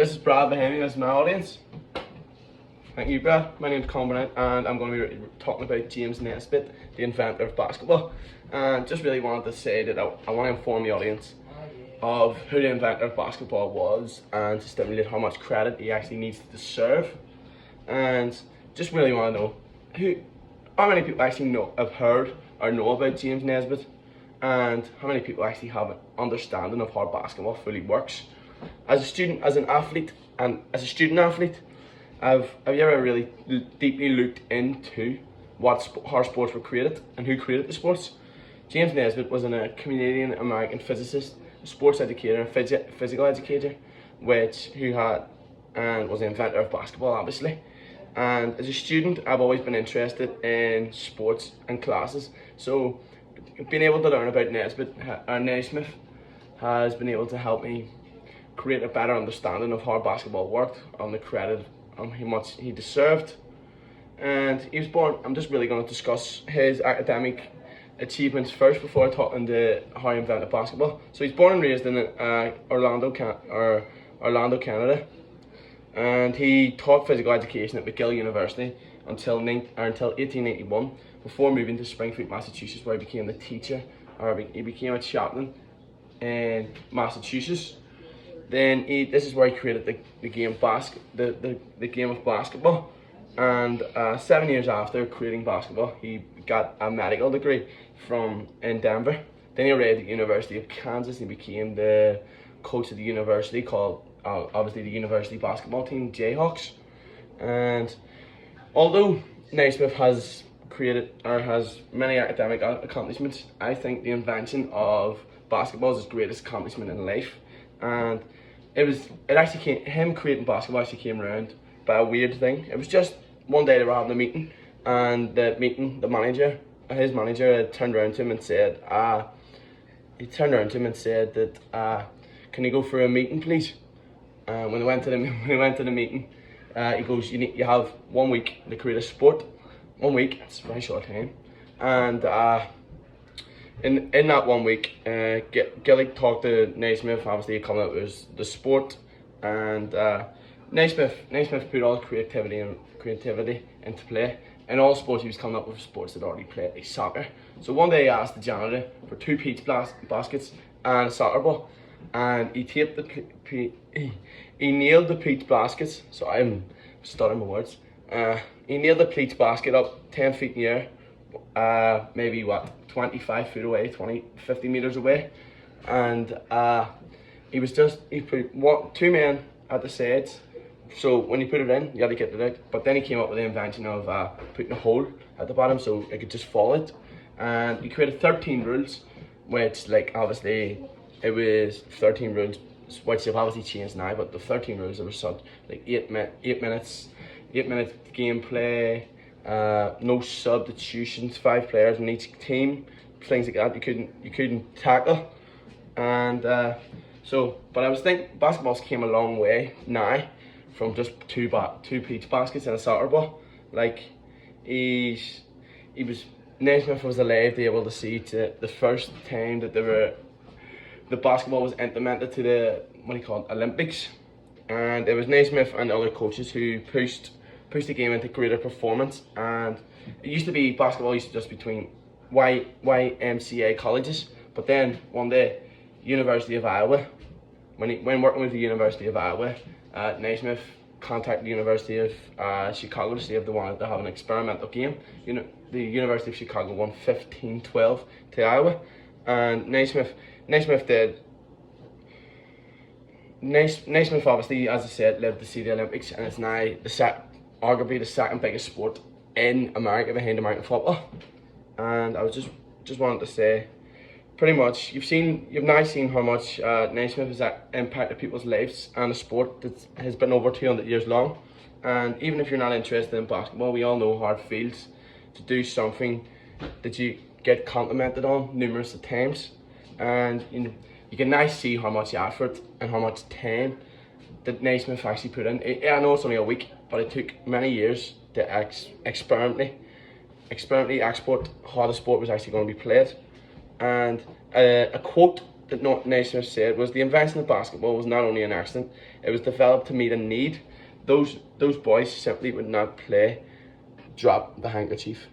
This is Brad behind me, this is my audience. Thank you, Brad. My name's Conrad and I'm going to be talking about James Naismith, the inventor of basketball. And just really wanted to say that I want to inform the audience of who the inventor of basketball was and to stimulate how much credit he actually needs to deserve. And just really want to know how many people actually have heard or know about James Naismith, and how many people actually have an understanding of how basketball fully works. As a student, as an athlete, and as a student athlete, have you ever really deeply looked into how sports were created and who created the sports? James Naismith was a Canadian-American physicist, sports educator, and physical educator, who was the inventor of basketball, obviously. And as a student, I've always been interested in sports and classes, so being able to learn about Naismith has been able to help me create a better understanding of how basketball worked, on the credit, on how much he deserved. And he was born. I'm just really going to discuss his academic achievements first before I talk into how he invented basketball. So he's born and raised in Orlando, Canada, and he taught physical education at McGill University until 1881, before moving to Springfield, Massachusetts, where he became the teacher, or he became a chaplain in Massachusetts. Then this is where he created the game of basketball. And 7 years after creating basketball, he got a medical degree in Denver. Then he arrived at the University of Kansas and became the coach of the university, called obviously the university basketball team, Jayhawks. And although Naismith has many academic accomplishments, I think the invention of basketball is his greatest accomplishment in life. And him creating basketball actually came around by a weird thing. It was just one day they were having a meeting, and his manager turned around to him and said, can you go for a meeting, please? When they went to the meeting, he goes, you have 1 week to create a sport. 1 week, it's a very short time. And in that 1 week, Gilly talked to Naismith. Obviously, he coming up with the sport, and Naismith put all creativity into play. In all sports, he was coming up with sports that already played, like soccer. So one day, he asked the janitor for 2 peach baskets and a soccer ball, and he nailed the peach baskets. So I'm stuttering my words. He nailed the peach basket up 10 feet in the air, maybe 25 feet away, 50 meters away, and he put 2 men at the sides. So when you put it in, you had to get it out. But then he came up with the invention of putting a hole at the bottom so it could just fall it. And he created 13 rules, which, like, obviously it was 13 rules, which have obviously changed now. But the 13 rules, there were such, like 8 minutes gameplay, no substitutions, 5 players in each team, things like that. You couldn't tackle, and but I was thinking basketballs came a long way now from just 2 peach baskets and a soccer ball. Like, Naismith was alive to be able to see the first time that the basketball was implemented to the Olympics, and it was Naismith and other coaches who pushed the game into greater performance. And it used to be basketball used to just between YMCA colleges, but then one day, University of Iowa, when working with the University of Iowa, Naismith contacted the University of Chicago to see if they wanted to have an experimental game. The University of Chicago won 15-12 to Iowa, and Naismith obviously, as I said, lived to see the Olympics, and it's now arguably the second biggest sport in America behind American football. And I was just wanted to say, pretty much, you've now seen how much Naismith has impacted people's lives, and a sport that has been over 200 years long. And even if you're not interested in basketball, we all know how it feels to do something that you get complimented on numerous times. And you can now see how much effort and how much time that Naismith actually put in. I know it's only a week, but it took many years to experimentally export how the sport was actually going to be played. And a quote that Naismith said was the invention of basketball was not only an accident, it was developed to meet a need. Those boys simply would not play drop the handkerchief.